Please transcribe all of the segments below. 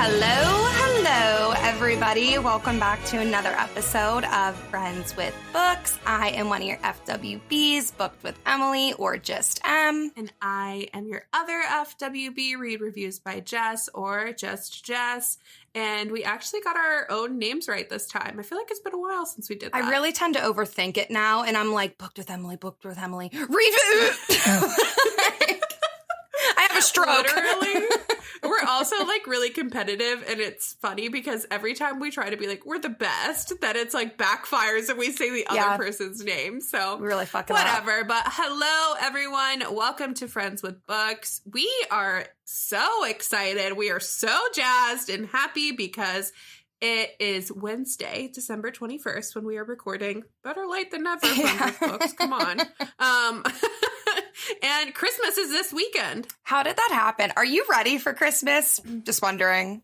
Hello, everybody. Welcome back to another episode of Friends with Books. I am one of your FWBs, Booked with Emily, or just Em. And I am your other FWB, Read Reviews by Jess, or just Jess. And we actually got our own names right this time. I feel like it's been a while since we did that. I really tend to overthink it now, and I'm like, Booked with Emily. I have a stroke. Literally. We're also like really competitive, and it's funny because every time we try to be like, we're the best, that it's like backfires and we say the other person's name. So we really fucking whatever. But hello, everyone. Welcome to Friends with Books. We are so excited. We are so jazzed and happy because it is Wednesday, December 21st, when we are recording. Better late than never, Friends with Books. Come on. And Christmas is this weekend. How did that happen? Are you ready for Christmas? Just wondering.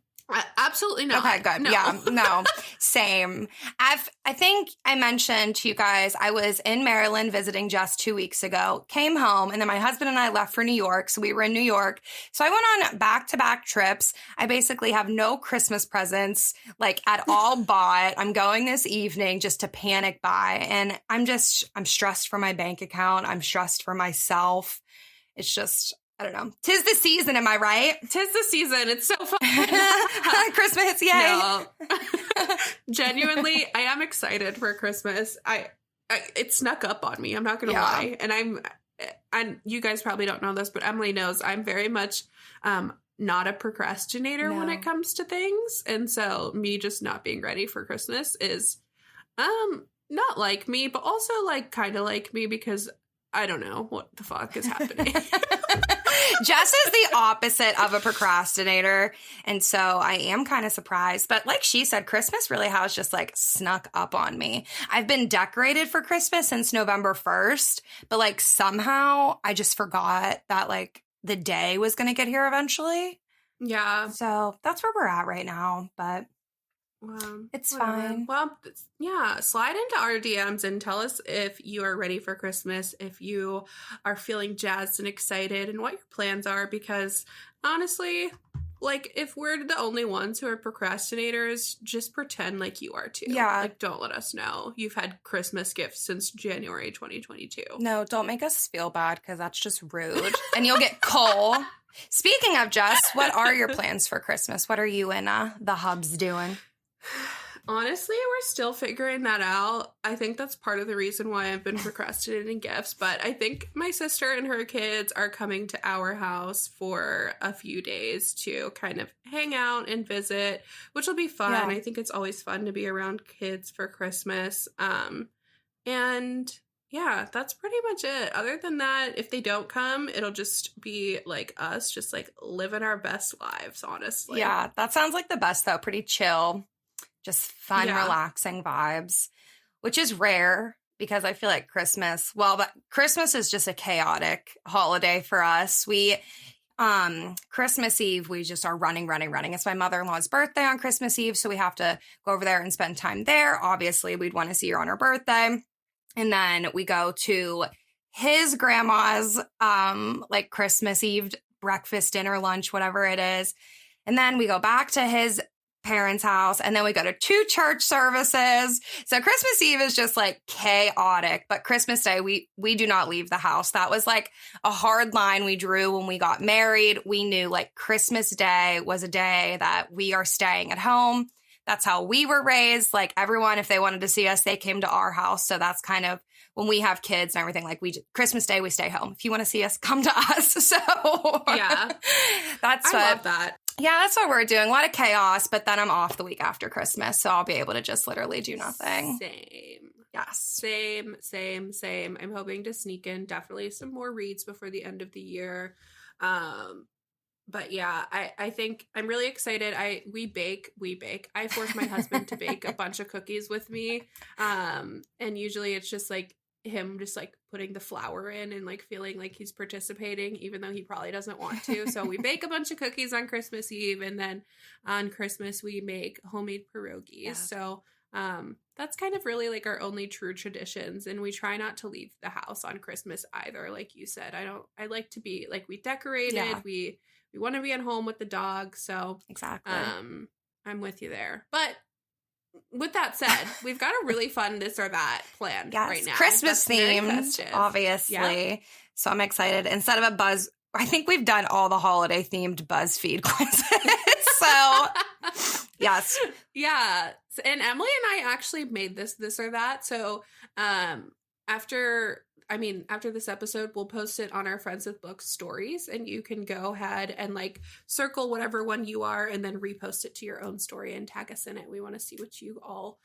Absolutely not. Okay, good. No. Yeah, no, same. I think I mentioned to you guys, I was in Maryland visiting Jess 2 weeks ago, came home, and then my husband and I left for New York. So we were in New York. So I went on back-to-back trips. I basically have no Christmas presents, like at all bought. I'm going this evening just to panic buy. And I'm stressed for my bank account. I'm stressed for myself. It's just, I don't know. 'Tis the season, am I right? 'Tis the season. It's so fun. Christmas, yay. No. Genuinely, I am excited for Christmas. It snuck up on me. I'm not going to lie. And you guys probably don't know this, but Emily knows I'm very much not a procrastinator when it comes to things. And so me just not being ready for Christmas is not like me, but also like kind of like me because I don't know what the fuck is happening. Jess is the opposite of a procrastinator, and so I am kind of surprised. But like she said, Christmas really has just like snuck up on me. I've been decorated for Christmas since November 1st, but like somehow I just forgot that like the day was going to get here eventually. Yeah. So that's where we're at right now, but it's whatever. fine. Well, yeah, slide into our DMs and tell us if you are ready for Christmas, if you are feeling jazzed and excited, and what your plans are, because honestly, like, if we're the only ones who are procrastinators, just pretend like you are too. Yeah. Like, don't let us know you've had Christmas gifts since January 2022. No, don't make us feel bad, because that's just rude. And you'll get coal. Speaking of Jess, what are your plans for Christmas? What are you and the hubs doing? Honestly, we're still figuring that out. I think that's part of the reason why I've been procrastinating gifts, but I think my sister and her kids are coming to our house for a few days to kind of hang out and visit, which will be fun. Yeah. I think it's always fun to be around kids for Christmas. And yeah, that's pretty much it. Other than that, if they don't come, it'll just be like us, just like living our best lives, honestly. Yeah, that sounds like the best though. Pretty chill. Just fun, relaxing vibes, which is rare because I feel like Christmas is just a chaotic holiday for us. We, Christmas Eve, we just are running. It's my mother-in-law's birthday on Christmas Eve, so we have to go over there and spend time there. Obviously, we'd want to see her on her birthday. And then we go to his grandma's, like Christmas Eve breakfast, dinner, lunch, whatever it is. And then we go back to his parents' house, and then we go to 2 church services. So Christmas Eve is just like chaotic, but Christmas Day, we do not leave the house. That was like a hard line we drew when we got married. We knew like Christmas Day was a day that we are staying at home. That's how we were raised. Like everyone, if they wanted to see us, they came to our house. So that's kind of when we have kids and everything, like Christmas Day, we stay home. If you want to see us, come to us. So yeah, I love that. Yeah, that's what we're doing. A lot of chaos, but then I'm off the week after Christmas, so I'll be able to just literally do nothing. Same. Yes. Same. I'm hoping to sneak in definitely some more reads before the end of the year. But yeah, I think I'm really excited. We bake. I force my husband to bake a bunch of cookies with me. And usually it's just like him just like putting the flour in and like feeling like he's participating even though he probably doesn't want to. So we bake a bunch of cookies on Christmas Eve, and then on Christmas we make homemade pierogies. Yeah. So That's kind of really like our only true traditions, and we try not to leave the house on Christmas either. Like you said, I like to be like, we decorated, we want to be at home with the dog. So exactly. I'm with you there. But with that said, we've got a really fun this or that planned right now. Christmas themed, obviously. Yeah. So I'm excited. Instead of I think we've done all the holiday themed BuzzFeed quizzes. So yes. Yeah. And Emily and I actually made this or that. So after this episode, we'll post it on our Friends with Books stories, and you can go ahead and like circle whatever one you are and then repost it to your own story and tag us in it. We want to see what you all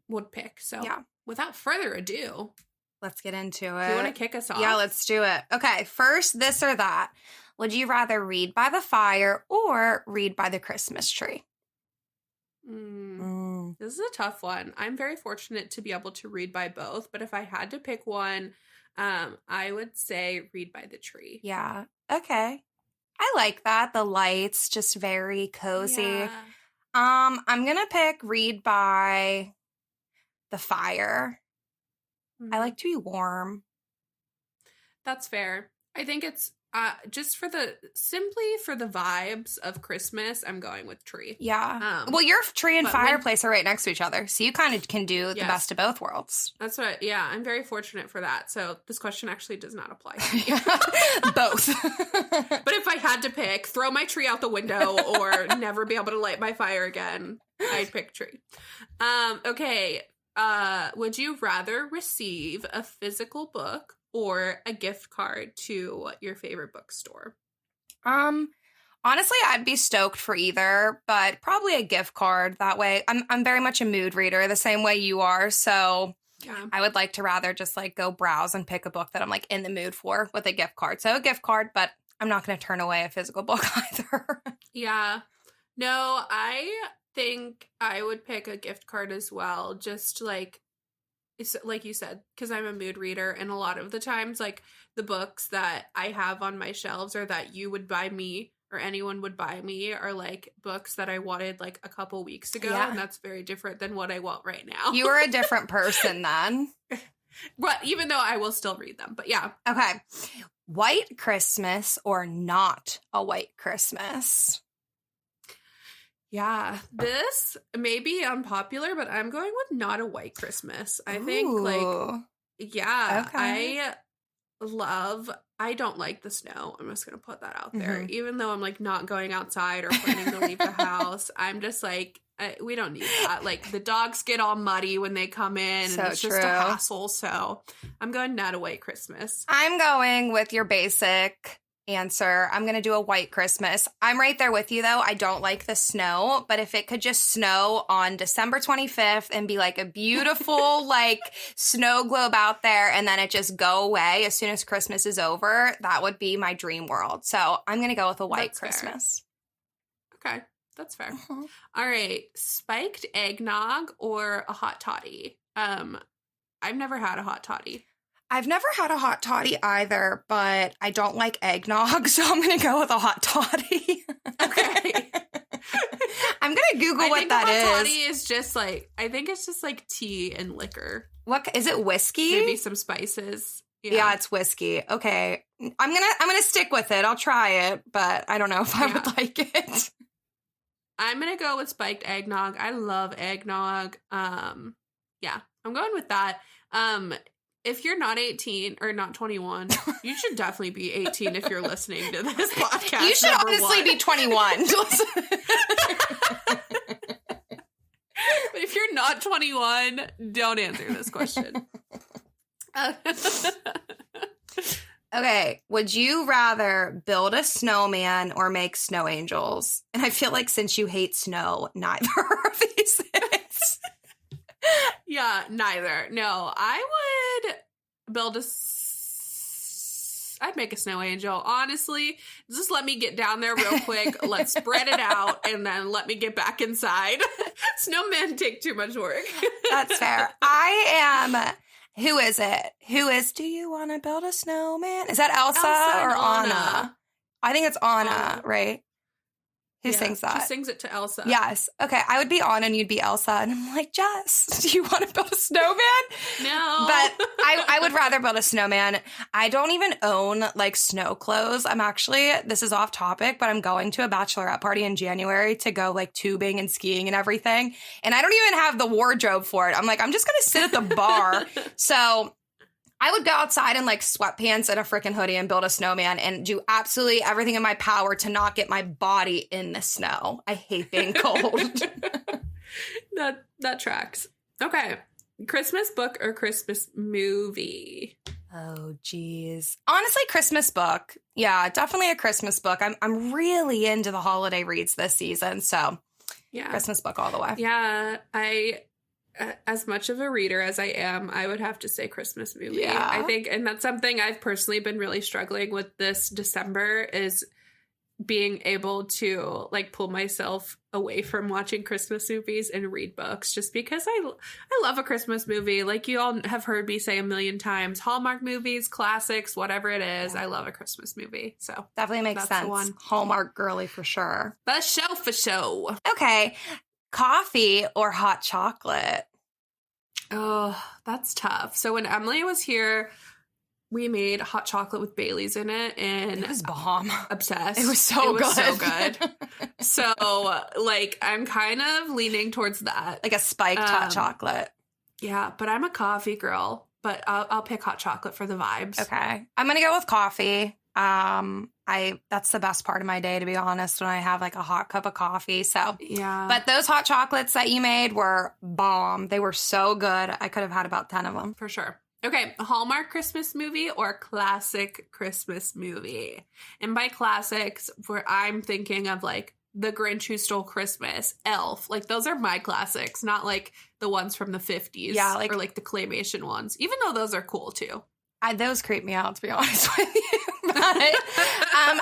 would pick. So without further ado, let's get into it. Do you want to kick us off? Yeah, let's do it. Okay, first, this or that. Would you rather read by the fire or read by the Christmas tree? This is a tough one. I'm very fortunate to be able to read by both, but if I had to pick one, I would say read by the tree. Yeah. Okay. I like that. The lights, just very cozy. Yeah. I'm gonna pick read by the fire. I like to be warm. That's fair. I think it's just simply for the vibes of Christmas, I'm going with tree. Yeah. Well, your tree and fireplace are right next to each other, so you kind of can do the best of both worlds. That's what. Yeah, I'm very fortunate for that. So this question actually does not apply. Both. But if I had to pick, throw my tree out the window or never be able to light my fire again, I'd pick tree. Okay. Would you rather receive a physical book or a gift card to your favorite bookstore? Honestly, I'd be stoked for either, but probably a gift card. That way, I'm very much a mood reader, the same way you are. So I would like to rather just like go browse and pick a book that I'm like in the mood for with a gift card. So a gift card, but I'm not going to turn away a physical book either. Yeah. No, I think I would pick a gift card as well. Just like, it's like you said, because I'm a mood reader, and a lot of the times, like, the books that I have on my shelves or that you would buy me or anyone would buy me are like books that I wanted like a couple weeks ago, and that's very different than what I want right now. You are a different person then. But even though I will still read them, but yeah. Okay. White Christmas or not a white Christmas? Yeah, this may be unpopular, but I'm going with not a white Christmas. I think, like, yeah, okay. I don't like the snow. I'm just going to put that out there. Mm-hmm. Even though I'm, like, not going outside or planning to leave the house, I'm just like, we don't need that. Like, the dogs get all muddy when they come in, and it's just a hassle. So I'm going not a white Christmas. I'm going with your basic answer. I'm going to do a white Christmas. I'm right there with you, though. I don't like the snow, but if it could just snow on December 25th and be like a beautiful, like, snow globe out there, and then it just go away as soon as Christmas is over, that would be my dream world. So I'm going to go with a white Christmas. Fair. Okay. That's fair. Uh-huh. All right. Spiked eggnog or a hot toddy? I've never had a hot toddy. I've never had a hot toddy either, but I don't like eggnog, so I'm going to go with a hot toddy. Okay. I'm going to Google what that is. Hot toddy is just like, I think it's just like tea and liquor. What is it? Whiskey? Maybe some spices. Yeah, it's whiskey. Okay. I'm going to stick with it. I'll try it, but I don't know if I would like it. I'm going to go with spiked eggnog. I love eggnog. Yeah, I'm going with that. If you're not 18 or not 21, you should definitely be 18 if you're listening to this podcast. You should honestly be 21. But if you're not 21, don't answer this question. Okay, would you rather build a snowman or make snow angels? And I feel like since you hate snow, neither of these things. Yeah, neither. No, I would build I'd make a snow angel. Honestly, just let me get down there real quick. Let's spread it out, and then let me get back inside. Snowmen take too much work. That's fair. Who is it? Do you want to build a snowman? Is that Elsa or Anna? I think it's Anna, right? Who sings that? She sings it to Elsa. Yes. Okay. I would be Anna and you'd be Elsa. And I'm like, Jess, do you want to build a snowman? No. But I would rather build a snowman. I don't even own like snow clothes. I'm actually, this is off topic, but I'm going to a bachelorette party in January to go like tubing and skiing and everything. And I don't even have the wardrobe for it. I'm like, I'm just going to sit at the bar. So I would go outside in like sweatpants and a freaking hoodie and build a snowman and do absolutely everything in my power to not get my body in the snow. I hate being cold. That tracks. Okay. Christmas book or Christmas movie? Oh, geez. Honestly, Christmas book. Yeah, definitely a Christmas book. I'm really into the holiday reads this season. So yeah, Christmas book all the way. Yeah, as much of a reader as I am, I would have to say Christmas movie. Yeah. I think, and that's something I've personally been really struggling with this December is being able to like pull myself away from watching Christmas movies and read books just because I love a Christmas movie. Like you all have heard me say a million times, Hallmark movies, classics, whatever it is. I love a Christmas movie. So definitely makes sense. Hallmark girly for sure. The show for show. Okay. Coffee or hot chocolate? Oh, that's tough. So when Emily was here, we made hot chocolate with Bailey's in it, and it was bomb. Obsessed. It was so good. So good. So, like, I'm kind of leaning towards that, like a spiked hot chocolate. Yeah, but I'm a coffee girl. But I'll pick hot chocolate for the vibes. Okay, I'm gonna go with coffee. That's the best part of my day, to be honest, when I have like a hot cup of coffee. So yeah. But those hot chocolates that you made were bomb. They were so good. I could have had about 10 of them. For sure. Okay, Hallmark Christmas movie or classic Christmas movie? And by classics, where I'm thinking of like The Grinch Who Stole Christmas, Elf. Like those are my classics, not like the ones from the 50s. Yeah, or like the claymation ones, even though those are cool too. Those creep me out, to be honest with you. But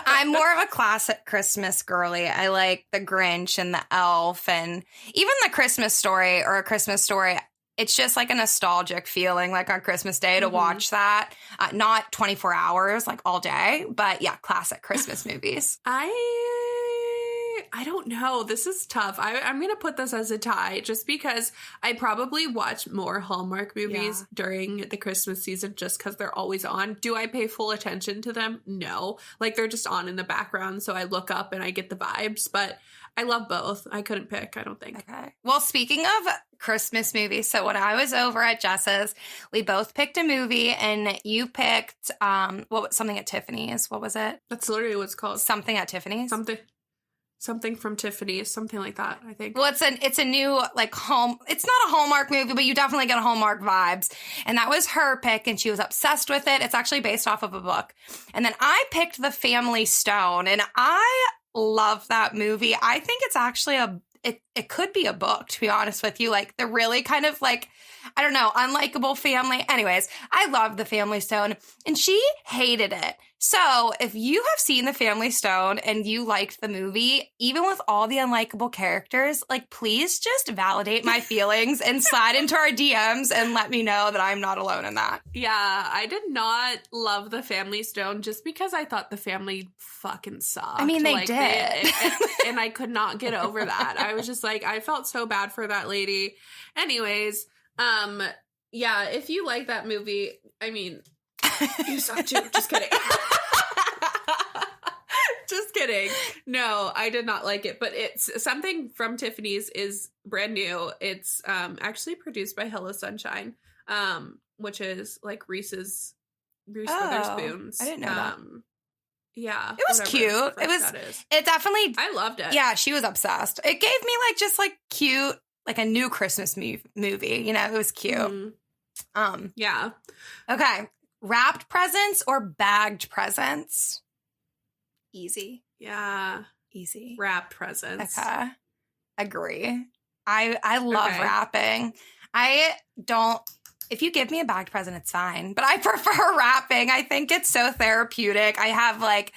I'm more of a classic Christmas girly. I like The Grinch and The Elf and even The Christmas Story or A Christmas Story. It's just like a nostalgic feeling, like on Christmas Day to watch that. Not 24 hours, like all day, but yeah, classic Christmas movies. I don't know. This is tough. I'm going to put this as a tie just because I probably watch more Hallmark movies during the Christmas season just because they're always on. Do I pay full attention to them? No. Like they're just on in the background, so I look up and I get the vibes, but I love both. I couldn't pick, I don't think. Okay. Well, speaking of Christmas movies, so when I was over at Jess's, we both picked a movie and you picked something at Tiffany's. What was it? That's literally what it's called. Something at Tiffany's? Something from Tiffany's, something like that, I think. Well, it's a new, like, home... It's not a Hallmark movie, but you definitely get Hallmark vibes. And that was her pick, and she was obsessed with it. It's actually based off of a book. And then I picked The Family Stone, and I love that movie. I think it's actually it could be a book, to be honest with you. Like, the really kind of, like, I don't know, unlikable family. Anyways, I love The Family Stone, and she hated it. So if you have seen The Family Stone and you liked the movie, even with all the unlikable characters, like, please just validate my feelings and slide into our DMs and let me know that I'm not alone in that. Yeah, I did not love The Family Stone just because I thought the family fucking sucked. I mean, they did. And I could not get over that. I was just like, I felt so bad for that lady. Anyways, yeah, if you like that movie, I mean, you suck too. Just kidding. Just kidding. No, I did not like it, but it's something from Tiffany's is brand new. It's actually produced by Hello Sunshine, which is like Reese Witherspoon's. I didn't know that. Yeah, it was cute. It definitely. I loved it. Yeah, she was obsessed. It gave me like just like cute, like a new Christmas movie. You know, it was cute. Mm-hmm. Yeah. Okay. Wrapped presents or bagged presents? Easy. Yeah. Easy. Wrapped presents. Okay. Agree. I love wrapping. I don't. If you give me a bagged present, it's fine. But I prefer wrapping. I think it's so therapeutic. I have like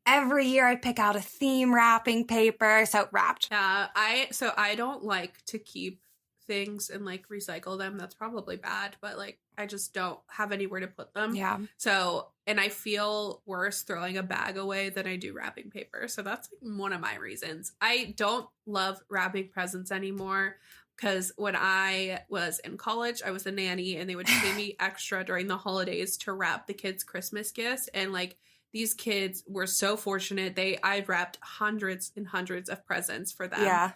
every year I pick out a theme wrapping paper. So wrapped. Yeah. I don't like to keep things and like recycle them. That's probably bad. But like I just don't have anywhere to put them. Yeah. So, and I feel worse throwing a bag away than I do wrapping paper. So that's like one of my reasons. I don't love wrapping presents anymore because when I was in college, I was a nanny and they would pay me extra during the holidays to wrap the kids' Christmas gifts. And like these kids were so fortunate. I wrapped hundreds and hundreds of presents for them. Yeah.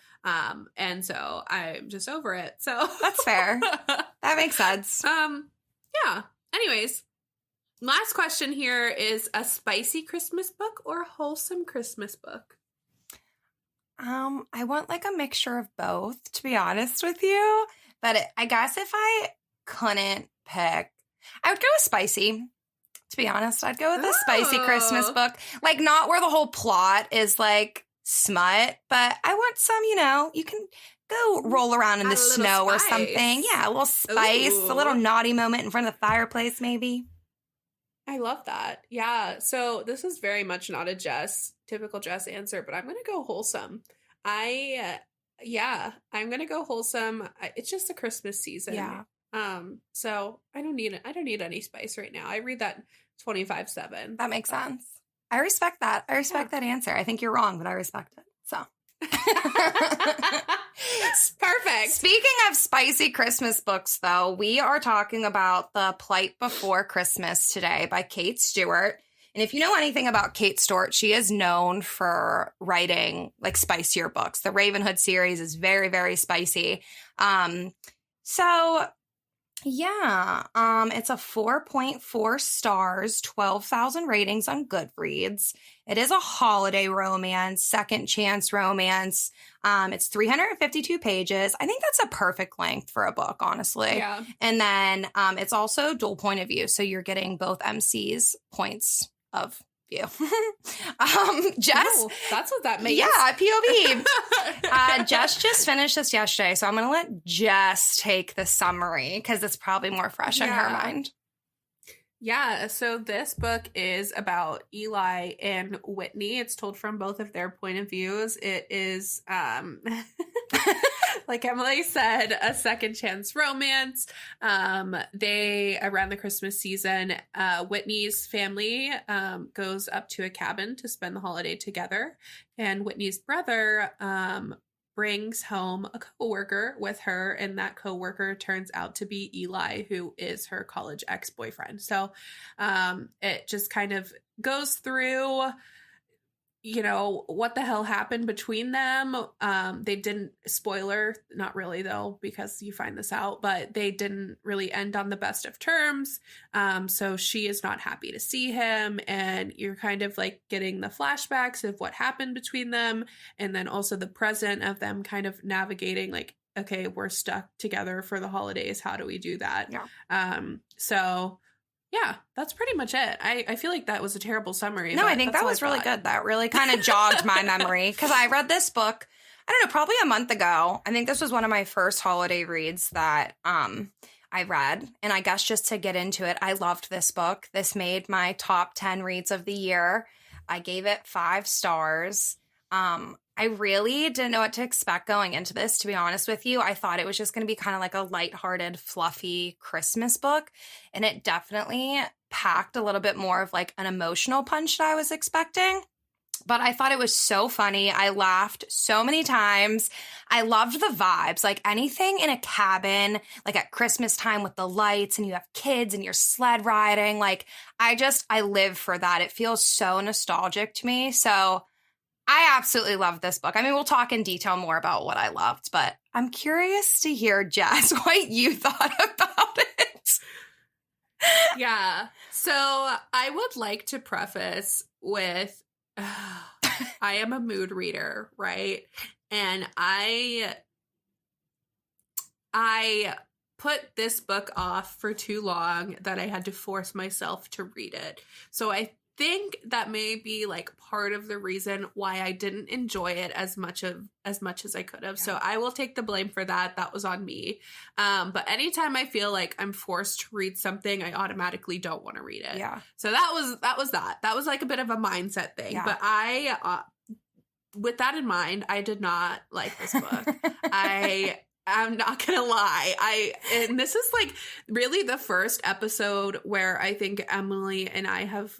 And so I'm just over it. So that's fair. That makes sense. Yeah. Anyways, last question here is a spicy Christmas book or a wholesome Christmas book? I want like a mixture of both, to be honest with you. But I guess if I couldn't pick, I would go with spicy. To be honest, I'd go with a spicy Christmas book. Like, not where the whole plot is like smut, but I want some, you can go roll around in the snow or something. Yeah, a little spice, a little naughty moment in front of the fireplace, maybe. I love that. Yeah. So this is very much not a typical Jess answer, but I'm going to go wholesome. I'm going to go wholesome. It's just the Christmas season. Yeah. So I don't need any spice right now. I read that 25/7. That makes sense. I respect that. I respect that answer. I think you're wrong, but I respect it. So. Perfect. Speaking of spicy Christmas books, though, we are talking about the Plight Before Christmas today by Kate Stewart. And if you know anything about Kate Stewart, she is known for writing like spicier books. The Ravenhood series is very, very spicy. It's a 4.4 stars, 12,000 ratings on Goodreads. It is a holiday romance, second chance romance. It's 352 pages. I think that's a perfect length for a book, honestly. Yeah. And then it's also dual point of view. So you're getting both MC's points of view. Jess. Ooh, that's what that means. Yeah, POV. Jess just finished this yesterday, so I'm going to let Jess take the summary because it's probably more fresh in her mind. Yeah, so this book is about Eli and Whitney. It's told from both of their point of views. It is, like Emily said, a second chance romance. They, around the Christmas season, Whitney's family goes up to a cabin to spend the holiday together. And Whitney's brother brings home a coworker with her, and that coworker turns out to be Eli, who is her college ex-boyfriend. So it just kind of goes through, what the hell happened between them. They didn't, spoiler, not really though, because you find this out, but they didn't really end on the best of terms. So she is not happy to see him, and you're kind of like getting the flashbacks of what happened between them. And then also the present of them kind of navigating like, okay, we're stuck together for the holidays. How do we do that? Yeah. Yeah, that's pretty much it. I feel like that was a terrible summary. No, I think that was really good. That really kind of jogged my memory because I read this book, I don't know, probably a month ago. I think this was one of my first holiday reads that I read. And I guess just to get into it, I loved this book. This made my top 10 reads of the year. I gave it 5 stars. I really didn't know what to expect going into this, to be honest with you. I thought it was just going to be kind of like a lighthearted, fluffy Christmas book. And it definitely packed a little bit more of like an emotional punch that I was expecting. But I thought it was so funny. I laughed so many times. I loved the vibes, like anything in a cabin, like at Christmas time with the lights and you have kids and you're sled riding. Like I live for that. It feels so nostalgic to me. So I absolutely love this book. I mean, we'll talk in detail more about what I loved, but I'm curious to hear, Jess, what you thought about it. Yeah. So I would like to preface with, I am a mood reader, right? And I put this book off for too long that I had to force myself to read it. So I think that may be like part of the reason why I didn't enjoy it as much as I could have. Yeah. So I will take the blame for that. That was on me. But anytime I feel like I'm forced to read something, I automatically don't want to read it. Yeah. So that was like a bit of a mindset thing. Yeah. But I, with that in mind, I did not like this book. I I'm not gonna lie. And this is like really the first episode where I think Emily and I have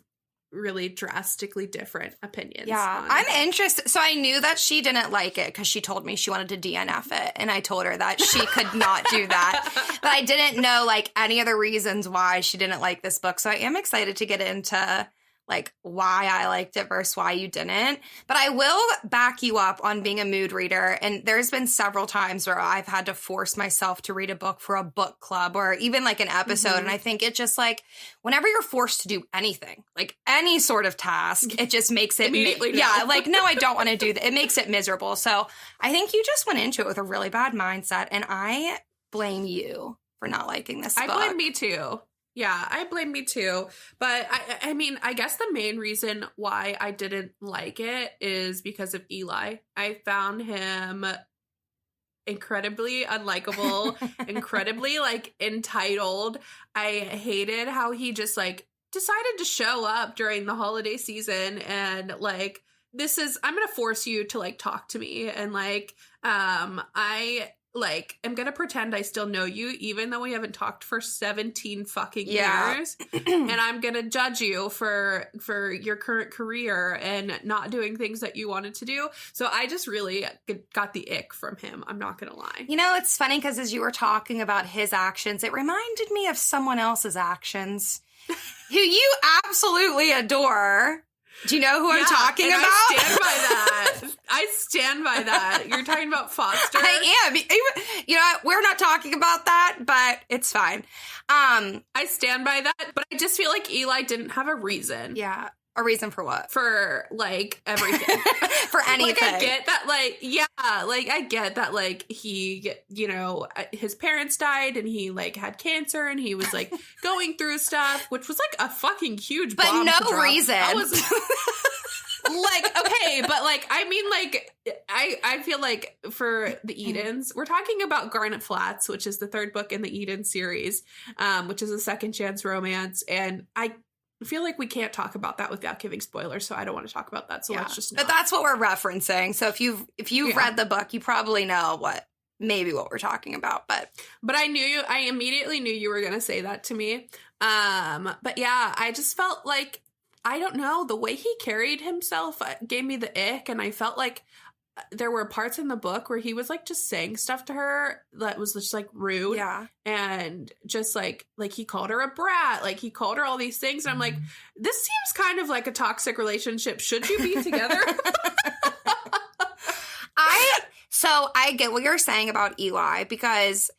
really drastically different opinions. Yeah, I'm interested. So I knew that she didn't like it because she told me she wanted to DNF it. And I told her that she could not do that. But I didn't know like any other reasons why she didn't like this book. So I am excited to get into like why I liked it versus why you didn't. But I will back you up on being a mood reader. And there's been several times where I've had to force myself to read a book for a book club or even like an episode. And I think it just like, whenever you're forced to do anything, like any sort of task, it just makes it immediately. Yeah, like, no, I don't want to do that. It makes it miserable. So I think you just went into it with a really bad mindset. And I blame you for not liking this book. I blame me too. Yeah, I blame me too. But I mean, I guess the main reason why I didn't like it is because of Eli. I found him incredibly unlikable, incredibly like entitled. I hated how he just like decided to show up during the holiday season and like, I'm going to force you to like talk to me. And like, I like, I'm gonna pretend I still know you, even though we haven't talked for 17 fucking years. And I'm gonna judge you for your current career and not doing things that you wanted to do. So I just really got the ick from him. I'm not gonna lie. You know, it's funny because as you were talking about his actions, it reminded me of someone else's actions who you absolutely adore. Do you know who I'm talking about? I stand by that. You're talking about Foster. I am. You know, we're not talking about that, but it's fine. I stand by that, but I just feel like Eli didn't have a reason. Yeah. A reason for what? For, like, everything. For anything. Like, I get that, like, yeah, like, I get that, like, he, you know, his parents died and he, like, had cancer and he was, like, going through stuff, which was, like, a fucking huge bomb But to no drop. reason. Like, okay, but, like, I mean, like, I feel like for the Edens, we're talking about Garnet Flats, which is the third book in the Eden series, which is a second chance romance, and I feel like we can't talk about that without giving spoilers, so I don't want to talk about that. So let's just not. But that's what we're referencing. So if you've read the book, you probably know what we're talking about. But I immediately knew you were going to say that to me. But yeah, I just felt like, I don't know, the way he carried himself gave me the ick, and I felt like there were parts in the book where he was like just saying stuff to her that was just like rude. Yeah. And just like he called her a brat, like he called her all these things. And I'm like, this seems kind of like a toxic relationship. Should you be together? I get what you're saying about Eli, because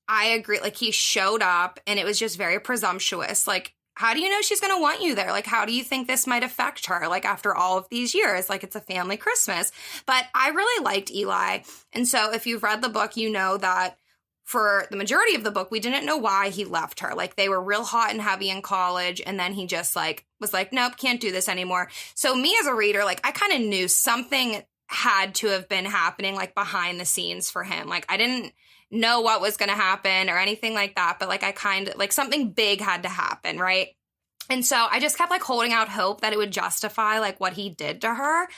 I agree. Like, he showed up and it was just very presumptuous. Like, how do you know she's going to want you there? Like, how do you think this might affect her? Like, after all of these years, like, it's a family Christmas. But I really liked Eli. And so if you've read the book, you know that for the majority of the book, we didn't know why he left her. Like, they were real hot and heavy in college. And then he just like was like, nope, can't do this anymore. So me as a reader, like, I kind of knew something had to have been happening like behind the scenes for him. Like, I didn't know what was going to happen or anything like that, but like, I kind of like something big had to happen, right? And so I just kept like holding out hope that it would justify like what he did to her.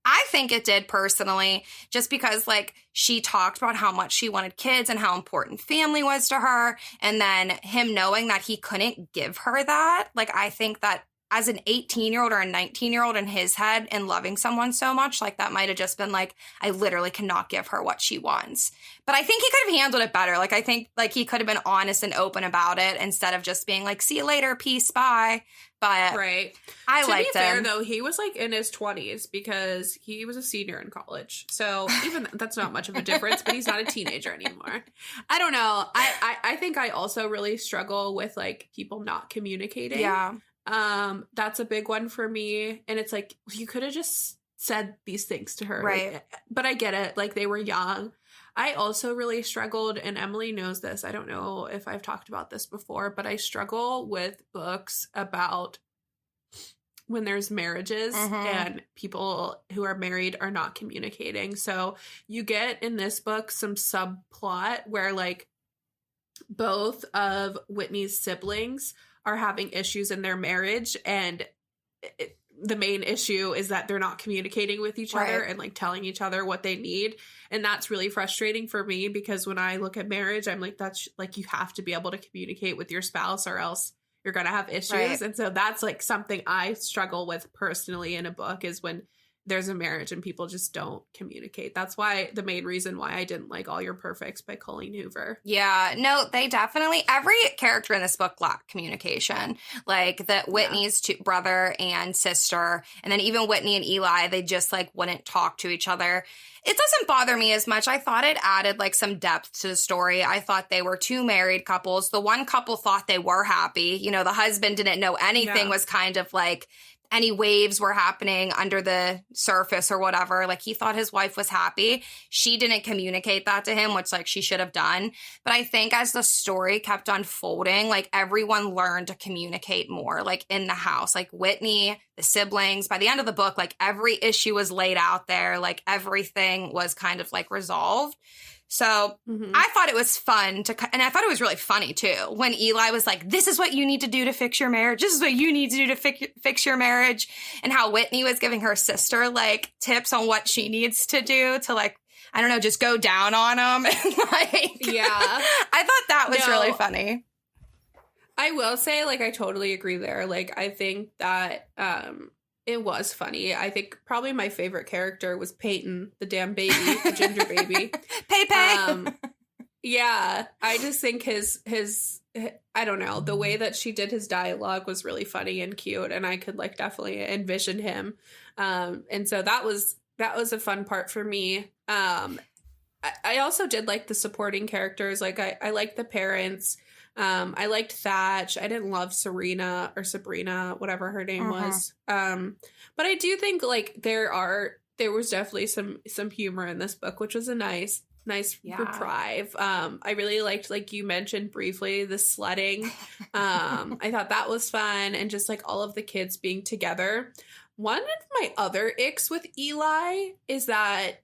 I think it did personally, just because like she talked about how much she wanted kids and how important family was to her. And then him knowing that he couldn't give her that. Like, I think that as an 18-year-old or a 19-year-old in his head and loving someone so much, like that might have just been like, I literally cannot give her what she wants. But I think he could have handled it better. Like, I think like he could have been honest and open about it instead of just being like, see you later, peace, bye. But right. I liked him. To be fair, though, he was like in his 20s because he was a senior in college. So even that's not much of a difference, but he's not a teenager anymore. I don't know. I think I also really struggle with like people not communicating. Yeah. That's a big one for me. And it's like, you could have just said these things to her. Right. Like, but I get it. Like, they were young. I also really struggled, and Emily knows this. I don't know if I've talked about this before, but I struggle with books about when there's marriages and people who are married are not communicating. So you get in this book some subplot where like both of Whitney's siblings are having issues in their marriage, and the main issue is that they're not communicating with each other Right. and like telling each other what they need. And that's really frustrating for me because when I look at marriage, I'm like, that's like, you have to be able to communicate with your spouse or else you're going to have issues. Right. And so that's like something I struggle with personally in a book is when there's a marriage and people just don't communicate. That's why the main reason why I didn't like All Your Perfects by Colleen Hoover. Yeah, no, they definitely, every character in this book lacked communication. Like that Whitney's brother and sister, and then even Whitney and Eli, they just like wouldn't talk to each other. It doesn't bother me as much. I thought it added like some depth to the story. I thought they were two married couples. The one couple thought they were happy. You know, the husband didn't know anything, was kind of like, any waves were happening under the surface or whatever. Like he thought his wife was happy. She didn't communicate that to him, which like she should have done. But I think as the story kept unfolding, like everyone learned to communicate more, like in the house, like Whitney, the siblings, by the end of the book, like every issue was laid out there. Like everything was kind of like resolved. So I thought it was fun and I thought it was really funny too, when Eli was like, this is what you need to do to fix your marriage. This is what you need to do to fix your marriage. And how Whitney was giving her sister like tips on what she needs to do to like, I don't know, just go down on him. And like, I thought that was really funny. I will say, like, I totally agree there. Like, I think that, it was funny. I think probably my favorite character was Peyton, the damn baby, the ginger baby. Pay. Yeah, I just think his I don't know, the way that she did his dialogue was really funny and cute, and I could like definitely envision him. And so that was a fun part for me. I also did like the supporting characters. Like I liked the parents. I liked Thatch. I didn't love Serena or Sabrina, whatever her name was. But I do think like there was definitely some humor in this book, which was a nice reprieve. I really liked, like you mentioned briefly, the sledding. I thought that was fun, and just like all of the kids being together. One of my other icks with Eli is that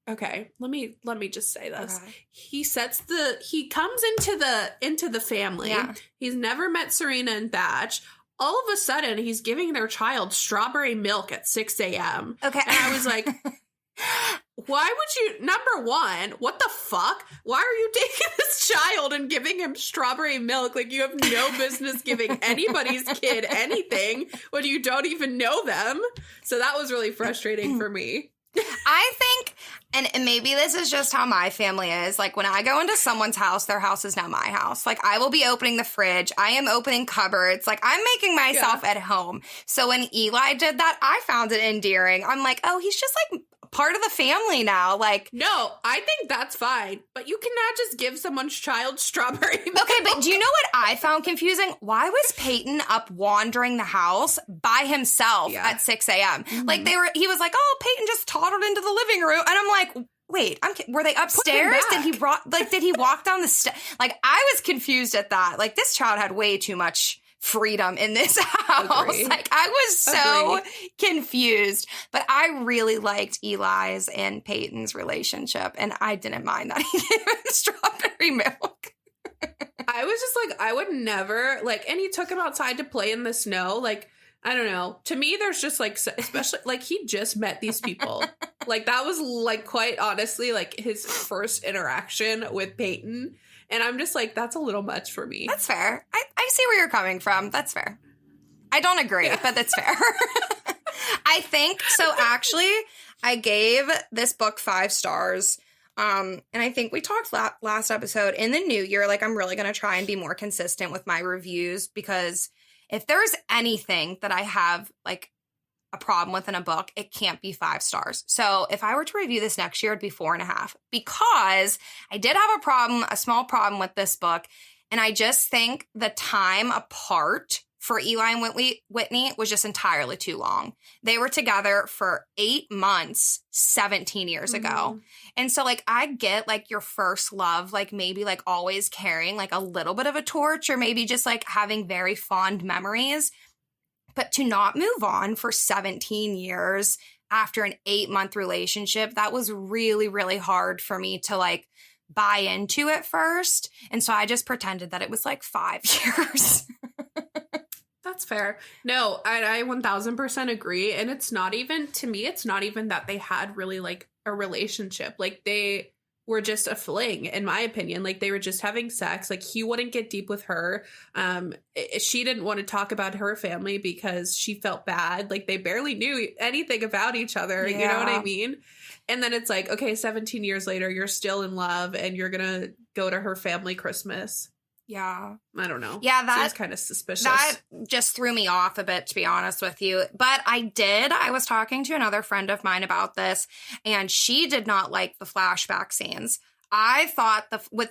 okay, let me just say this. Okay. He comes into the family. Yeah. He's never met Serena and Thatch. All of a sudden, he's giving their child strawberry milk at 6 a.m. Okay. And I was like, why would you, number one, what the fuck? Why are you taking this child and giving him strawberry milk? Like, you have no business giving anybody's kid anything when you don't even know them. So that was really frustrating for me. I think, and maybe this is just how my family is, like when I go into someone's house, their house is now my house. Like I will be opening the fridge. I am opening cupboards. Like I'm making myself at home. So when Eli did that, I found it endearing. I'm like, oh, he's just like part of the family now. Like, no, I think that's fine, but you cannot just give someone's child strawberry milk. Okay, but do you know what I found confusing? Why was Peyton up wandering the house by himself at 6 a.m.? Mm-hmm. Like he was like, oh, Peyton just toddled into the living room, and I'm like, wait, were they upstairs? Did he walk down the stairs? Like I was confused at that. Like this child had way too much freedom in this house. Agreed. Like I was so confused, but I really liked Eli's and Peyton's relationship, and I didn't mind that he gave him strawberry milk. I was just like, I would never and he took him outside to play in the snow. Like, I don't know. To me, there's just like, especially like he just met these people. Like that was like quite honestly like his first interaction with Peyton. And I'm just like, that's a little much for me. That's fair. I see where you're coming from. That's fair. I don't agree, but that's fair. I think, so actually, I gave this book 5 stars. And I think we talked last episode in the new year, like I'm really going to try and be more consistent with my reviews, because if there's anything that I have like a problem with in a book, it can't be 5 stars. So if I were to review this next year, it'd be 4.5, because I did have a small problem with this book. And I just think the time apart for Eli and Whitney was just entirely too long. They were together for 8 months, 17 years ago. And so like, I get like your first love, like maybe like always carrying like a little bit of a torch, or maybe just like having very fond memories. But to not move on for 17 years after an 8-month relationship, that was really, really hard for me to like buy into at first. And so I just pretended that it was like 5 years. That's fair. No, I 1000% agree. And it's not even, to me, it's not even that they had really like a relationship. Like they were just a fling, in my opinion. Like they were just having sex. Like he wouldn't get deep with her. She didn't want to talk about her family because she felt bad. Like they barely knew anything about each other. Yeah. You know what I mean? And then it's like, okay, 17 years later, you're still in love and you're going to go to her family Christmas. Yeah. I don't know. Yeah, that seems kind of suspicious. That just threw me off a bit, to be honest with you. But I was talking to another friend of mine about this, and she did not like the flashback scenes. I thought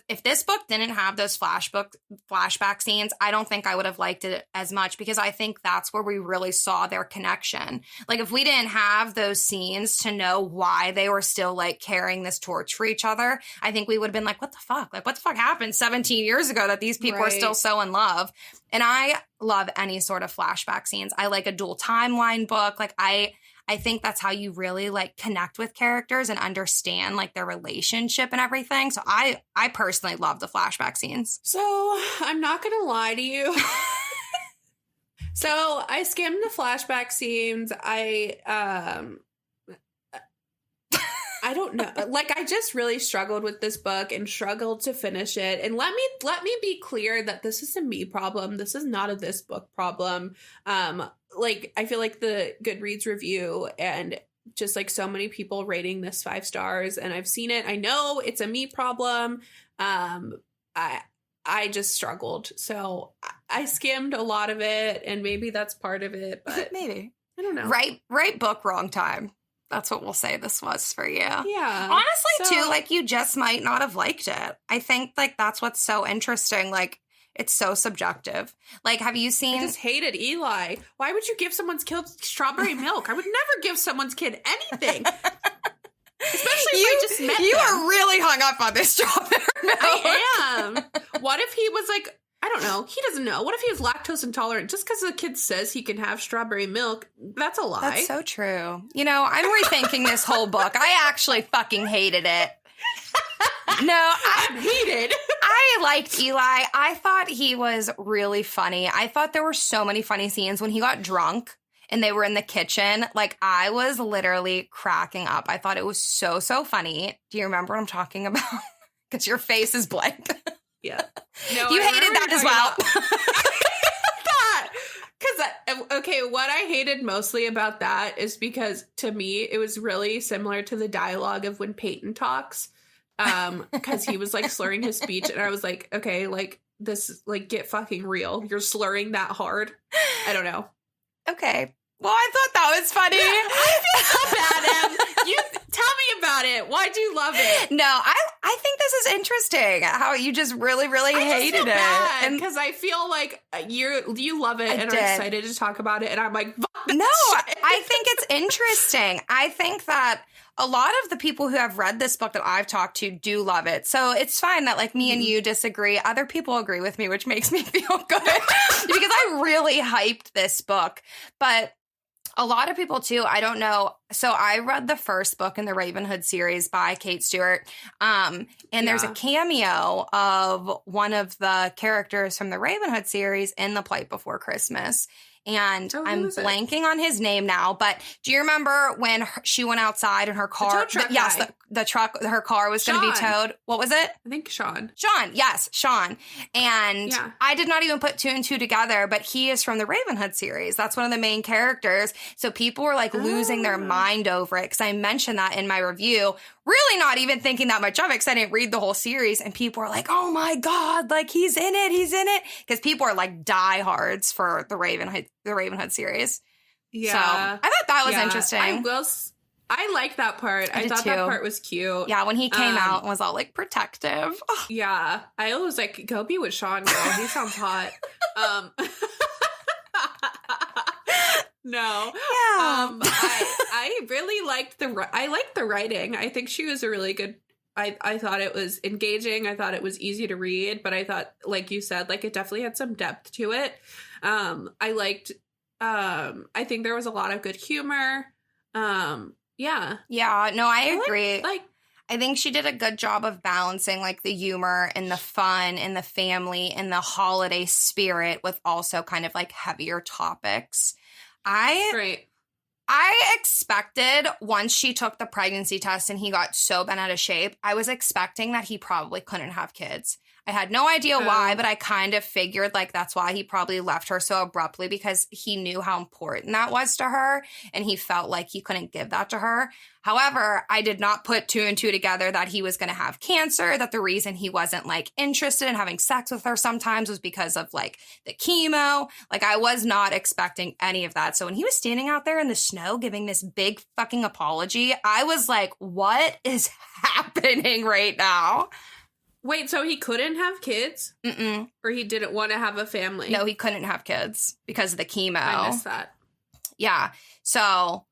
if this book didn't have those flashback scenes, I don't think I would have liked it as much, because I think that's where we really saw their connection. Like if we didn't have those scenes to know why they were still like carrying this torch for each other, I think we would have been like, what the fuck? Like what the fuck happened 17 years ago that these people are still so in love? And I love any sort of flashback scenes. I like a dual timeline book. Like I think that's how you really like connect with characters and understand like their relationship and everything. So I personally love the flashback scenes. So I'm not going to lie to you. So I skimmed the flashback scenes. I don't know. Like I just really struggled with this book and struggled to finish it. And let me be clear that this is a me problem. This is not a this book problem. Like I feel like the Goodreads review and just like so many people rating this 5 stars, and I've seen it. I know it's a me problem. I just struggled. So I skimmed a lot of it, and maybe that's part of it, but maybe. I don't know. Right book, wrong time. That's what we'll say this was for you. Yeah. Honestly, too, like you just might not have liked it. I think like that's what's so interesting. Like it's so subjective. Like, have you seen? I just hated Eli. Why would you give someone's kid strawberry milk? I would never give someone's kid anything. Especially if I just met You them. are really hung up on this strawberry milk. I am. What if he was like, I don't know. He doesn't know. What if he was lactose intolerant? Just because the kid says he can have strawberry milk, that's a lie. That's so true. You know, I'm rethinking this whole book. I actually fucking hated it. No, I liked Eli. I thought he was really funny. I thought there were so many funny scenes when he got drunk and they were in the kitchen. Like, I was literally cracking up. I thought it was so, so funny. Do you remember what I'm talking about? Because your face is blank. Yeah. No, you hated that as well. Okay, what I hated mostly about that is because to me, it was really similar to the dialogue of when Peyton talks. Because he was like slurring his speech, and I was like, okay, like this, like get fucking real. You're slurring that hard. I don't know. Okay. Well, I thought that was funny. I feel so bad, Em. You tell me about it. Why'd you love it? No, I think this is interesting. How you just really, really hated it, because I feel like you love it and are excited to talk about it, and I'm like, no, I think it's interesting. I think that a lot of the people who have read this book that I've talked to do love it. So it's fine that like me and you disagree. Other people agree with me, which makes me feel good because I really hyped this book. But a lot of people too, I don't know. So I read the first book in the Ravenhood series by Kate Stewart. And there's a cameo of one of the characters from the Ravenhood series in the Plight Before Christmas. And I'm blanking on his name now, but do you remember when she went outside and her car, her car was going to be towed? What was it? I think Sean. Yes, Sean. And I did not even put 2 and 2 together, but he is from the Ravenhood series. That's one of the main characters. So people were like losing their mind over it because I mentioned that in my review. Really not even thinking that much of it because I didn't read the whole series. And people were like, oh my God, like he's in it. Because people are like diehards for the Ravenhood series. Yeah. So I thought that was interesting. I like that part. I thought that part was cute. Yeah, when he came out and was all like protective. Yeah. I was like, go be with Sean, girl. He sounds hot. No. Yeah. I really liked the writing. I think she was a really good. I thought it was engaging. I thought it was easy to read, but I thought, like you said, like it definitely had some depth to it. I liked. I think there was a lot of good humor. Yeah. Yeah. No, I agree. I think she did a good job of balancing like the humor and the fun and the family and the holiday spirit with also kind of like heavier topics. Right. I expected once she took the pregnancy test and he got so bent out of shape, I was expecting that he probably couldn't have kids. I had no idea why, but I kind of figured like that's why he probably left her so abruptly, because he knew how important that was to her and he felt like he couldn't give that to her. However, I did not put 2 and 2 together that he was going to have cancer, that the reason he wasn't like interested in having sex with her sometimes was because of like the chemo. Like I was not expecting any of that. So when he was standing out there in the snow giving this big fucking apology, I was like, what is happening right now? Wait, so he couldn't have kids? Mm-mm. Or he didn't want to have a family? No, he couldn't have kids because of the chemo. I missed that. Yeah. So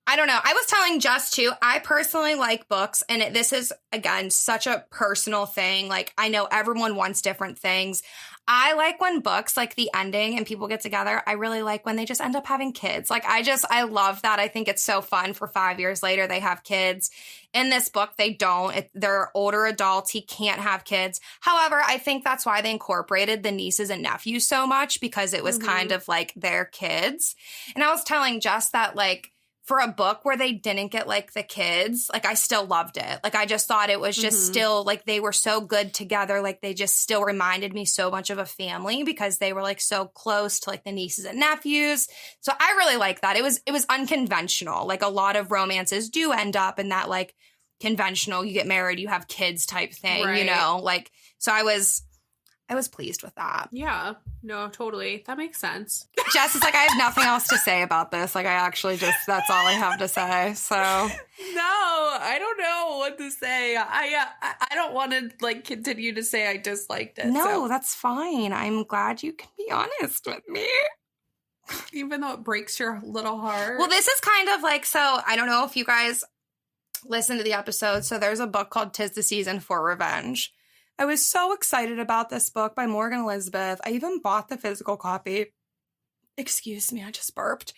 I don't know. I was telling Jess too, I personally like books, and this is, again, such a personal thing. Like, I know everyone wants different things. I like when books, like the ending and people get together. I really like when they just end up having kids. Like, I love that. I think it's so fun for 5 years later, they have kids. In this book, they don't. They're older adults. He can't have kids. However, I think that's why they incorporated the nieces and nephews so much, because it was kind of like their kids. And I was telling Jess that, like, for a book where they didn't get like the kids, like I still loved it. Like I just thought it was just still like they were so good together. Like they just still reminded me so much of a family because they were like so close to like the nieces and nephews. So I really like that. It was unconventional. Like a lot of romances do end up in that like conventional, you get married, you have kids type thing, right. You know, like, so I was pleased with that. Yeah, no, totally. That makes sense. Jess is like, I have nothing else to say about this. Like, I actually that's all I have to say. So, no, I don't know what to say. I don't want to like continue to say I disliked it. No, that's fine. I'm glad you can be honest with me. Even though it breaks your little heart. Well, this is kind of like, so I don't know if you guys listen to the episode. So there's a book called 'Tis the Season for Revenge. I was so excited about this book by Morgan Elizabeth. I even bought the physical copy. Excuse me, I just burped.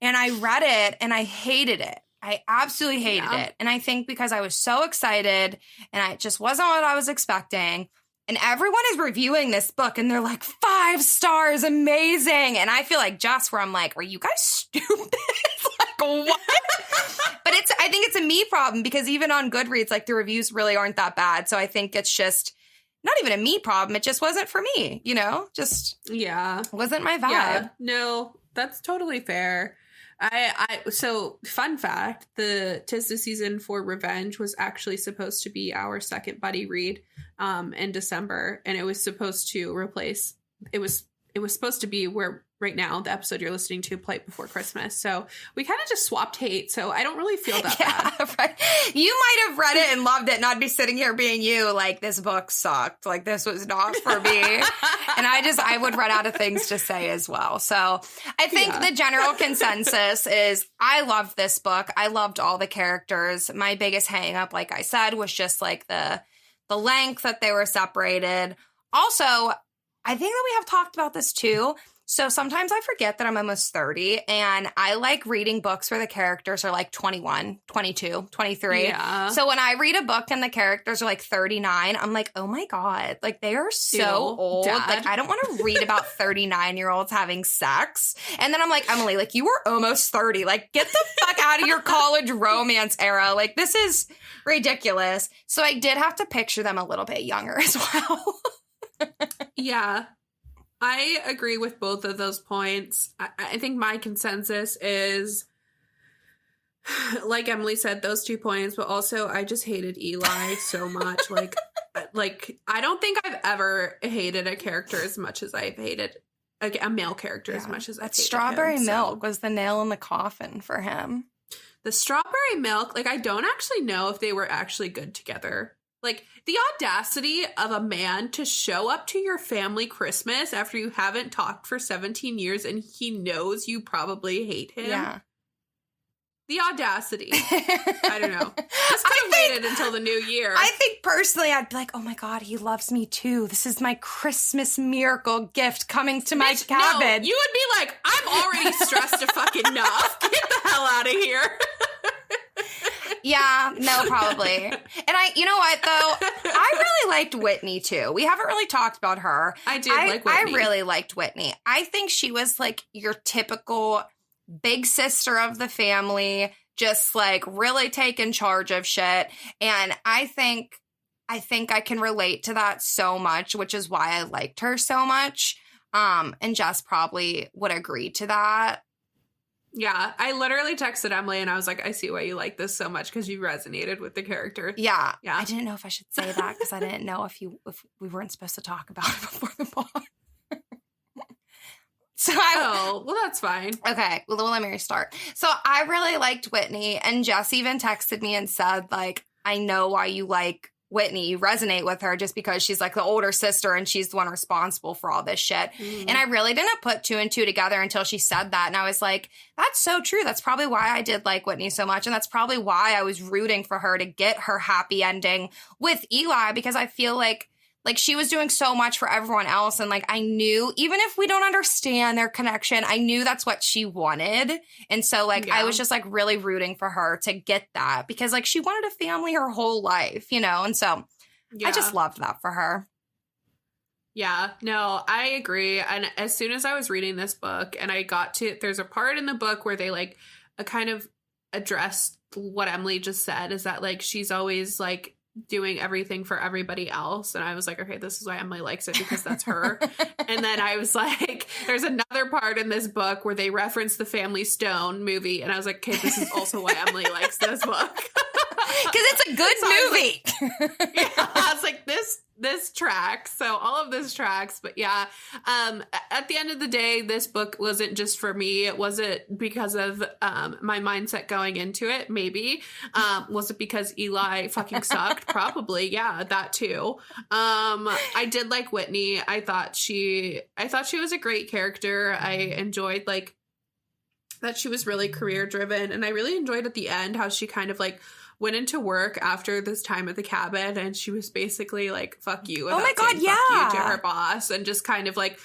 And I read it and I hated it. I absolutely hated it. And I think because I was so excited and it just wasn't what I was expecting. And everyone is reviewing this book and they're like, 5 stars, amazing. And I feel like Jess, where I'm like, are you guys stupid? Like, what? But I think it's a me problem, because even on Goodreads, like the reviews really aren't that bad. So I think it's just not even a me problem. It just wasn't for me, you know, just wasn't my vibe. Yeah, no, that's totally fair. So fun fact, the 'Tis the Season for Revenge was actually supposed to be our second buddy read in December, and it was supposed to replace, it was supposed to be where right now the episode you're listening to, Plight Before Christmas. So we kind of just swapped hate, so I don't really feel that bad. Right. You might have read it and loved it, and I'd be sitting here being you, like, this book sucked. Like, this was not for me. And I would run out of things to say as well. So I think the general consensus is I loved this book. I loved all the characters. My biggest hang up, like I said, was just like the length that they were separated. Also, I think that we have talked about this too. So sometimes I forget that I'm almost 30, and I like reading books where the characters are like 21, 22, 23. Yeah. So when I read a book and the characters are like 39, I'm like, oh my God, like they are so old. Dad. Like I don't want to read about 39-year-olds having sex. And then I'm like, Emily, like you were almost 30. Like get the fuck out of your college romance era. Like this is ridiculous. So I did have to picture them a little bit younger as well. Yeah. I agree with both of those points. I think my consensus is, like Emily said, those 2 points, but also I just hated Eli so much. Like I don't think I've ever hated a character as much as I've hated a male character as much as I've hated Strawberry him, milk was the nail in the coffin for him. The strawberry milk, like I don't actually know if they were actually good together. Like, the audacity of a man to show up to your family Christmas after you haven't talked for 17 years and he knows you probably hate him. Yeah. The audacity. I don't know. Just could have waited until the new year. I think personally I'd be like, oh my God, he loves me too. This is my Christmas miracle gift coming to my cabin. No, you would be like, I'm already stressed to fucking enough. Get the hell out of here. Yeah, no, probably. And you know what, though? I really liked Whitney, too. We haven't really talked about her. I did like Whitney. I really liked Whitney. I think she was like your typical big sister of the family, just like really taking charge of shit. And I think I can relate to that so much, which is why I liked her so much. And Jess probably would agree to that. Yeah, I literally texted Emily and I was like, I see why you like this so much because you resonated with the character. Yeah. I didn't know if I should say that because I didn't know if we weren't supposed to talk about it before the pod. Well, that's fine. Okay, well, let me restart. So I really liked Whitney, and Jess even texted me and said, like, I know why you like Whitney, you resonate with her just because she's like the older sister and she's the one responsible for all this shit. Mm-hmm. And I really didn't put two and two together until she said that. And I was like, that's so true. That's probably why I did like Whitney so much. And that's probably why I was rooting for her to get her happy ending with Eli, because I feel like she was doing so much for everyone else. And like, I knew, even if we don't understand their connection, I knew that's what she wanted. And so like, I was just like really rooting for her to get that because like she wanted a family her whole life, you know? And so I just loved that for her. Yeah, no, I agree. And as soon as I was reading this book and I got to, there's a part in the book where they like kind of addressed what Emily just said, is that like, she's always like, doing everything for everybody else. And I was like, okay, this is why Emily likes it, because that's her. And then I was like, there's another part in this book where they reference the Family Stone movie. And I was like, okay, this is also why Emily likes this book. Because it's a good movie. I was like, this tracks. So all of this tracks. But yeah, at the end of the day, this book wasn't just for me. It wasn't because of my mindset going into it. Maybe. Was it because Eli fucking sucked? Probably. Yeah, that too. I did like Whitney. I thought she was a great character. I enjoyed like that she was really career driven. And I really enjoyed at the end how she kind of like went into work after this time at the cabin and she was basically like, fuck you. Oh my God, fuck you to her boss, and just kind of like,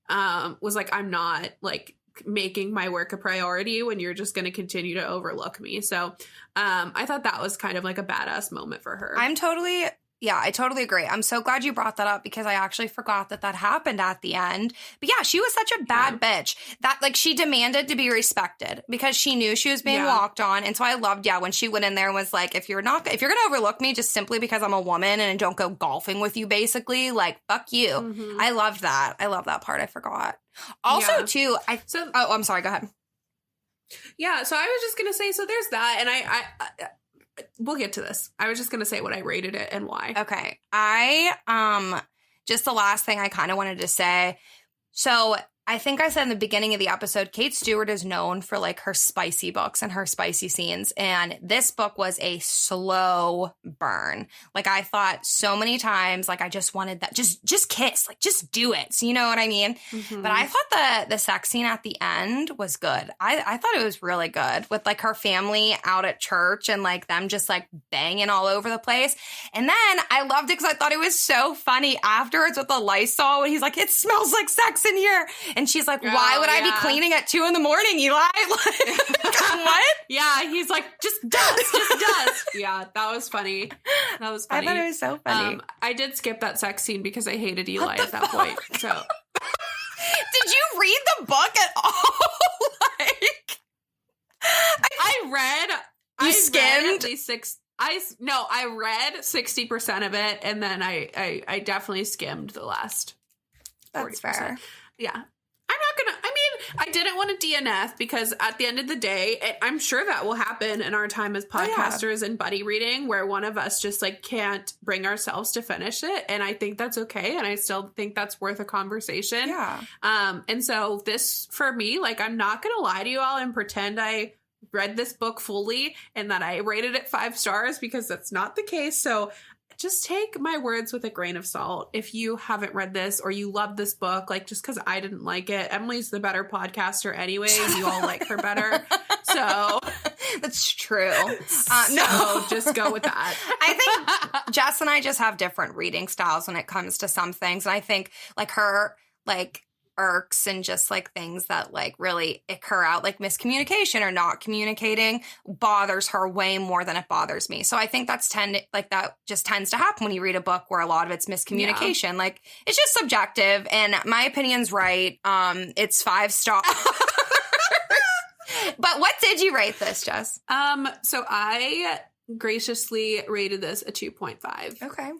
was like, I'm not like making my work a priority when you're just going to continue to overlook me. So I thought that was kind of like a badass moment for her. I totally agree. I'm so glad you brought that up because I actually forgot that happened at the end. But yeah, she was such a bad bitch that like she demanded to be respected because she knew she was being walked on. And so I loved, when she went in there and was like, if you're going to overlook me just simply because I'm a woman and don't go golfing with you, basically, like, fuck you. Mm-hmm. I loved that. I love that part. I forgot. Also, too, I'm sorry. Go ahead. Yeah. So I was just going to say, so there's that. And I we'll get to this. I was just going to say what I rated it and why. Okay. Just the last thing I kind of wanted to say. So I think I said in the beginning of the episode, Kate Stewart is known for like her spicy books and her spicy scenes. And this book was a slow burn. Like I thought so many times, like I just wanted that, just kiss, like just do it. So you know what I mean? Mm-hmm. But I thought the sex scene at the end was good. I thought it was really good with like her family out at church and like them just like banging all over the place. And then I loved it because I thought it was so funny afterwards with the Lysol when he's like, it smells like sex in here. And she's like, why would I be cleaning at 2 a.m, Eli? Like, what? Yeah, he's like, just dust. Yeah, that was funny. I thought it was so funny. I did skip that sex scene because I hated Eli at that point. So, did you read the book at all? Like, I skimmed? I read 60% of it, and then I definitely skimmed the last 40%. That's fair. Yeah. I didn't want to DNF because at the end of the day, I'm sure that will happen in our time as podcasters and buddy reading where one of us just like can't bring ourselves to finish it. And I think that's okay. And I still think that's worth a conversation. Yeah. And so this for me, like, I'm not going to lie to you all and pretend I read this book fully and that I rated it 5 stars because that's not the case. So just take my words with a grain of salt. If you haven't read this or you love this book, like just because I didn't like it, Emily's the better podcaster anyway. You all like her better. So that's true. No, just go with that. I think Jess and I just have different reading styles when it comes to some things. And I think like her irks and just like things that like really ick her out, like miscommunication or not communicating, bothers her way more than it bothers me. So I think that just tends to happen when you read a book where a lot of it's miscommunication. Yeah. Like it's just subjective, and my opinion's right. It's 5 stars. But what did you rate this, Jess? So I graciously rated this a 2.5. Okay.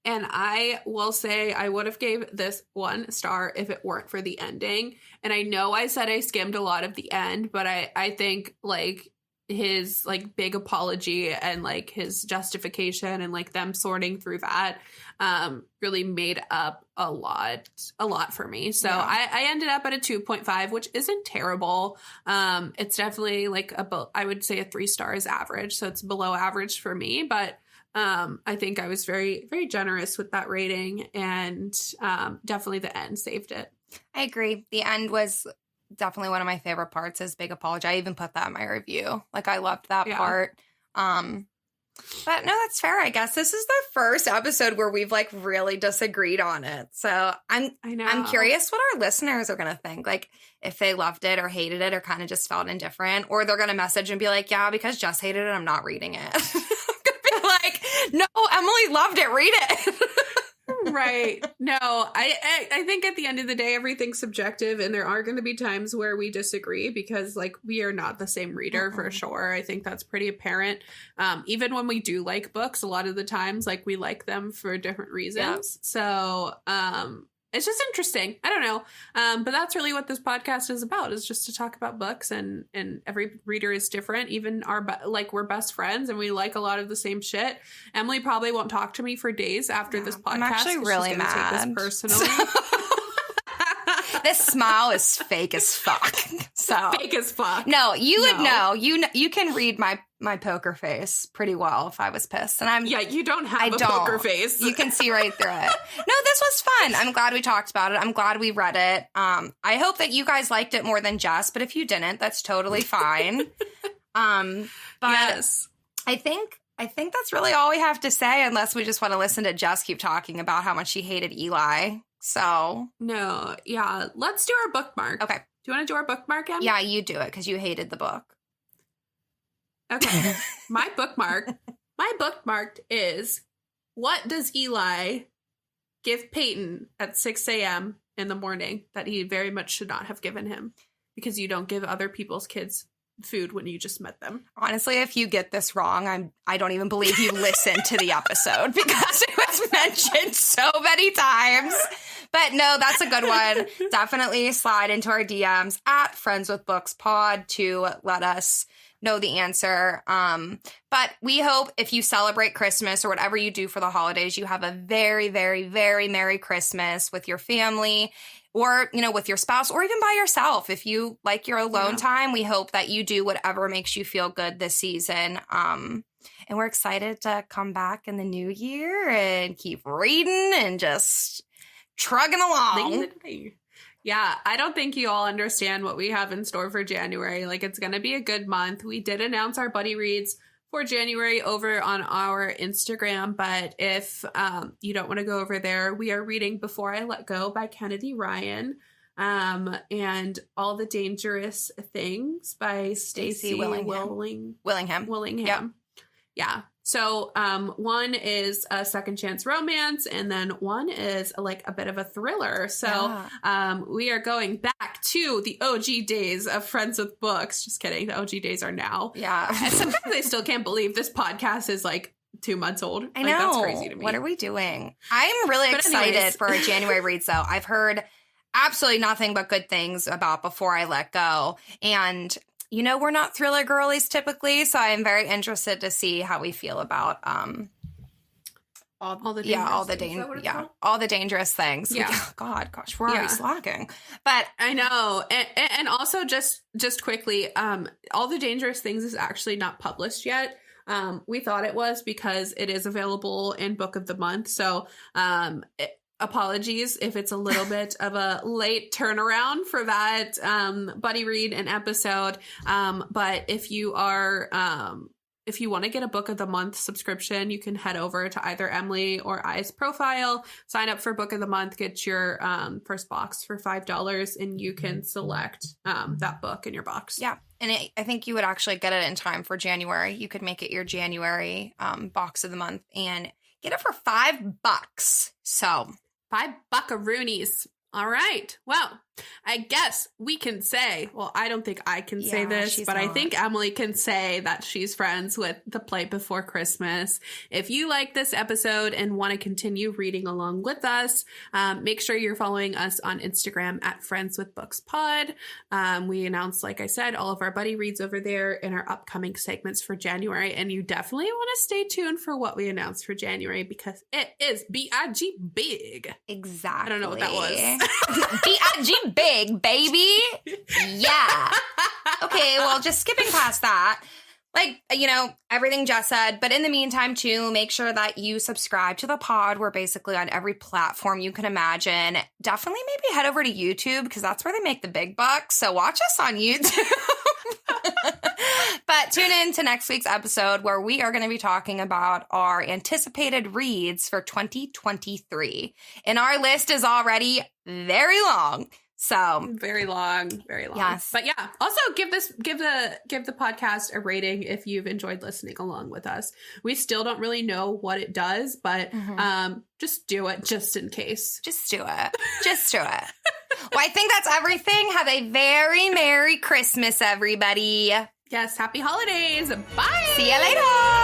And I will say I would have gave this 1 star if it weren't for the ending. And I know I said I skimmed a lot of the end, but I think like his like big apology and like his justification and like them sorting through that really made up a lot for me. So yeah. I ended up at a 2.5, which isn't terrible. It's definitely like I would say a 3 stars average. So it's below average for me, but I think I was very, very generous with that rating, and definitely the end saved it. I agree. The end was definitely one of my favorite parts, is big apology. I even put that in my review. Like I loved that part. But no, that's fair. I guess this is the first episode where we've like really disagreed on it. So I'm curious what our listeners are going to think. Like if they loved it or hated it or kind of just felt indifferent, or they're going to message and be like, yeah, because Jess hated it, I'm not reading it. I'm going to be like, no, Emily loved it. Read it. Right. No, I think at the end of the day, everything's subjective, and there are going to be times where we disagree because like we are not the same reader for sure. I think that's pretty apparent. Even when we do like books, a lot of the times like we like them for different reasons. Yeah. So it's just interesting. I don't know. But that's really what this podcast is about, is just to talk about books, and every reader is different. Even we're best friends and we like a lot of the same shit. Emily probably won't talk to me for days after this podcast. I'm actually really mad. Take this personally. This smile is fake as fuck. So fake as fuck. No, you would know. You can read my poker face pretty well if I was pissed. And you don't have a poker face. You can see right through it. No, this was fun. I'm glad we talked about it. I'm glad we read it. I hope that you guys liked it more than Jess, but if you didn't, that's totally fine. But yes. I think that's really all we have to say, unless we just want to listen to Jess keep talking about how much she hated Eli. So no, yeah. Let's do our bookmark. Okay. Do you want to do our bookmark, Em? Yeah, you do it because you hated the book. Okay. My bookmark is, what does Eli give Peyton at 6 a.m. in the morning that he very much should not have given him? Because you don't give other people's kids food when you just met them. Honestly, if you get this wrong, I don't even believe you listened to the episode, because it was mentioned so many times. But no, that's a good one. Definitely slide into our DMs at Friends with Books Pod to let us know the answer. But we hope if you celebrate Christmas or whatever you do for the holidays, you have a very, very, very Merry Christmas with your family, or, with your spouse, or even by yourself. If you like your alone time, we hope that you do whatever makes you feel good this season. And we're excited to come back in the new year and keep reading and just trugging along. Yeah, I don't think you all understand what we have in store for January. Like, it's going to be a good month. We did announce our buddy reads for January over on our Instagram, but if you don't want to go over there, we are reading Before I Let Go by Kennedy Ryan, and All the Dangerous Things by Stacy Willingham. Yep. Yeah. So one is a second chance romance, and then one is like a bit of a thriller. So we are going back to the OG days of Friends with Books. Just kidding. The OG days are now. Yeah. And sometimes I still can't believe this podcast is like 2 months old. I know. That's crazy to me. What are we doing? I'm really excited for our January reads, though. I've heard absolutely nothing but good things about Before I Let Go. And we're not thriller girlies typically, so I'm very interested to see how we feel about all the dangerous things. Yeah. Gosh, we're already slacking. But I know, and also just quickly, All the Dangerous Things is actually not published yet. We thought it was because it is available in Book of the Month. So apologies if it's a little bit of a late turnaround for that buddy read and episode. But if you are if you want to get a book of the month subscription, you can head over to either Emily or I's profile, sign up for book of the month, get your first box for $5, and you can select that book in your box. Yeah. And I think you would actually get it in time for January. You could make it your January box of the month and get it for $5. So $5 All right. Well, I guess we can say, well, I don't think I can say this, but I think Emily can say that she's friends with the Plight Before Christmas. If you like this episode and want to continue reading along with us, make sure you're following us on Instagram at Friends with Books Pod. We announced, like I said, all of our buddy reads over there in our upcoming segments for January. And you definitely want to stay tuned for what we announced for January because it is B-I-G big. Exactly. I don't know what that was. B-I-G big, baby. Yeah. Okay, well, just skipping past that. Like, you know, everything Jess said. But in the meantime, too, make sure that you subscribe to the pod. We're basically on every platform you can imagine. Definitely maybe head over to YouTube because that's where they make the big bucks. So watch us on YouTube. But tune in to next week's episode where we are going to be talking about our anticipated reads for 2023. And our list is already very long. So very long. Yes. But yeah, also give the podcast a rating if you've enjoyed listening along with us. We still don't really know what it does, but just do it just in case. Just do it. Just do it. Well, I think that's everything. Have a very Merry Christmas, everybody. Yes, happy holidays. Bye. See you later.